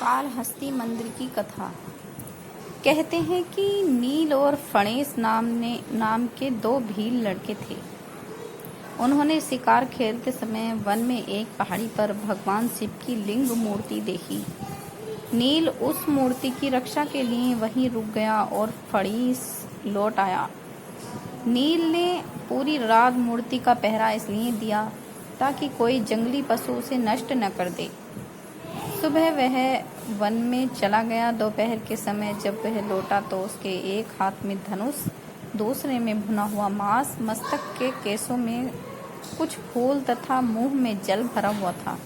कालहस्ती मंदिर की कथा। कहते हैं कि नील और फणेश नाम के दो भील लड़के थे। उन्होंने शिकार खेलते समय वन में एक पहाड़ी पर भगवान शिव की लिंग मूर्ति देखी। नील उस मूर्ति की रक्षा के लिए वहीं रुक गया और फणेश लौट आया। नील ने पूरी रात मूर्ति का पहरा इसलिए दिया ताकि कोई जंगली पशु उसे नष्ट न कर दे। सुबह वह वन में चला गया। दोपहर के समय जब वह लौटा तो उसके एक हाथ में धनुष, दूसरे में भुना हुआ मांस, मस्तक के केसों में कुछ फूल तथा मुंह में जल भरा हुआ था।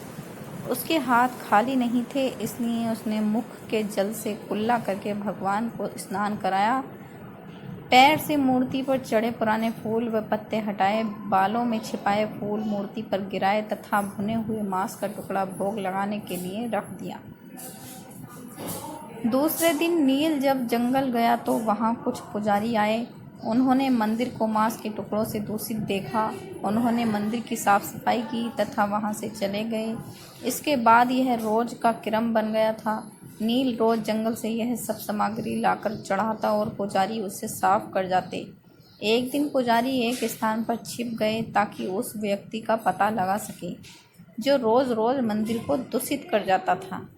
उसके हाथ खाली नहीं थे, इसलिए उसने मुख के जल से कुल्ला करके भगवान को स्नान कराया। पैर से मूर्ति पर चढ़े पुराने फूल व पत्ते हटाए, बालों में छिपाए फूल मूर्ति पर गिराए तथा भुने हुए मांस का टुकड़ा भोग लगाने के लिए रख दिया। दूसरे दिन नील जब जंगल गया तो वहां कुछ पुजारी आए। उन्होंने मंदिर को मांस के टुकड़ों से दूषित देखा। उन्होंने मंदिर की साफ सफाई की तथा वहां से चले गए। इसके बाद यह रोज का क्रम बन गया था। नील रोज जंगल से यह सब सामग्री लाकर चढ़ाता और पुजारी उसे साफ कर जाते। एक दिन पुजारी एक स्थान पर छिप गए ताकि उस व्यक्ति का पता लगा सके जो रोज रोज मंदिर को दूषित कर जाता था।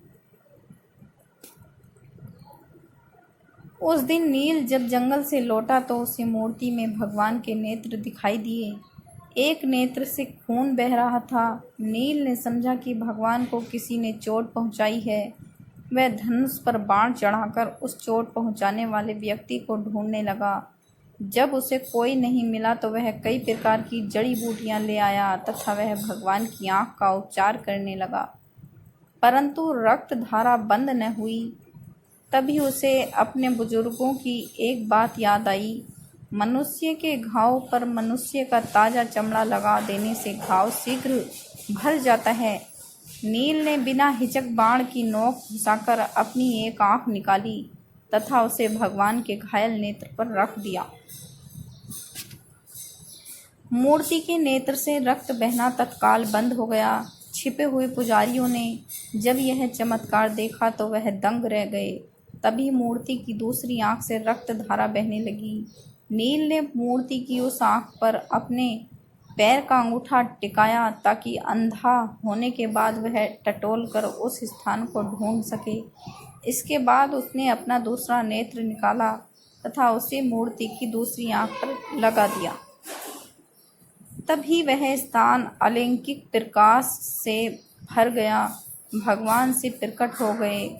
उस दिन नील जब जंगल से लौटा तो उसे मूर्ति में भगवान के नेत्र दिखाई दिए। एक नेत्र से खून बह रहा था। नील ने समझा कि भगवान को किसी ने चोट पहुंचाई है। वह धनुष पर बाण चढ़ाकर उस चोट पहुंचाने वाले व्यक्ति को ढूंढने लगा। जब उसे कोई नहीं मिला तो वह कई प्रकार की जड़ी बूटियां ले आया तथा वह भगवान की आंख का उपचार करने लगा, परंतु रक्त धारा बंद न हुई। तभी उसे अपने बुजुर्गों की एक बात याद आई। मनुष्य के घाव पर मनुष्य का ताजा चमड़ा लगा देने से घाव शीघ्र भर जाता है। नील ने बिना हिचक बाण की नोक घुसाकर अपनी एक आंख निकाली तथा उसे भगवान के घायल नेत्र पर रख दिया। मूर्ति के नेत्र से रक्त बहना तत्काल बंद हो गया। छिपे हुए पुजारियों ने जब यह चमत्कार देखा तो वह दंग रह गए। तभी मूर्ति की दूसरी आंख से रक्त धारा बहने लगी। नील ने मूर्ति की उस आंख पर अपने पैर का अंगूठा टिकाया ताकि अंधा होने के बाद वह टटोल कर उस स्थान को ढूंढ सके। इसके बाद उसने अपना दूसरा नेत्र निकाला तथा उसे मूर्ति की दूसरी आंख पर लगा दिया। तभी वह स्थान अलौकिक प्रकाश से भर गया। भगवान से प्रकट हो गए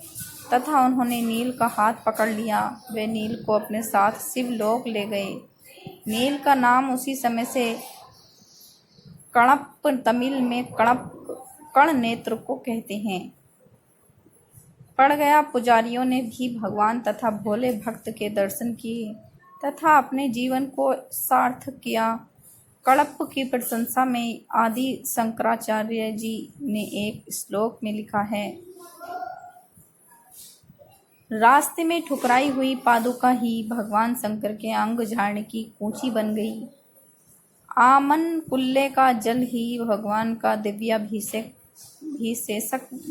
तथा उन्होंने नील का हाथ पकड़ लिया। वे नील को अपने साथ शिवलोक ले गए। नील का नाम उसी समय से कणप, तमिल में कण नेत्र को कहते हैं, पड़ गया। पुजारियों ने भी भगवान तथा भोले भक्त के दर्शन किए तथा अपने जीवन को सार्थक किया। कणप की प्रशंसा में आदि शंकराचार्य जी ने एक श्लोक में लिखा है, रास्ते में ठुकराई हुई पादुका ही भगवान शंकर के अंग झाड़ने की कूंची बन गई। आमन कुल्ले का जल ही भगवान का दिव्याभिषेक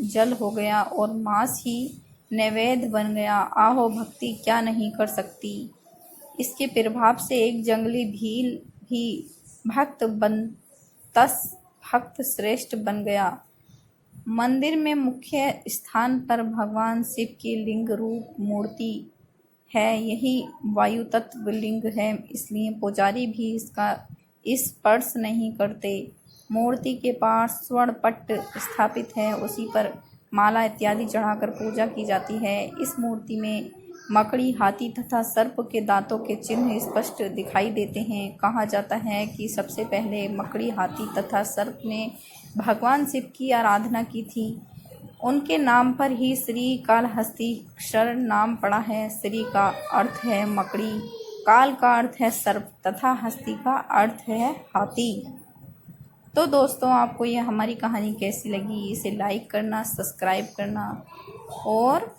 जल हो गया और मांस ही नैवेद्य बन गया। आहो भक्ति क्या नहीं कर सकती। इसके प्रभाव से एक जंगली भील भी भक्त श्रेष्ठ बन गया। मंदिर में मुख्य स्थान पर भगवान शिव की लिंग रूप मूर्ति है। यही वायु तत्व लिंग है, इसलिए पुजारी भी इसका स्पर्श नहीं करते। मूर्ति के पास स्वर्ण पट स्थापित है, उसी पर माला इत्यादि चढ़ाकर पूजा की जाती है। इस मूर्ति में मकड़ी, हाथी तथा सर्प के दांतों के चिन्ह स्पष्ट दिखाई देते हैं। कहा जाता है कि सबसे पहले मकड़ी, हाथी तथा सर्प ने भगवान शिव की आराधना की थी। उनके नाम पर ही श्री कालहस्तीश्वर नाम पड़ा है। श्री का अर्थ है मकड़ी, काल का अर्थ है सर्प तथा हस्ती का अर्थ है हाथी। तो दोस्तों, आपको यह हमारी कहानी कैसी लगी? इसे लाइक करना, सब्सक्राइब करना और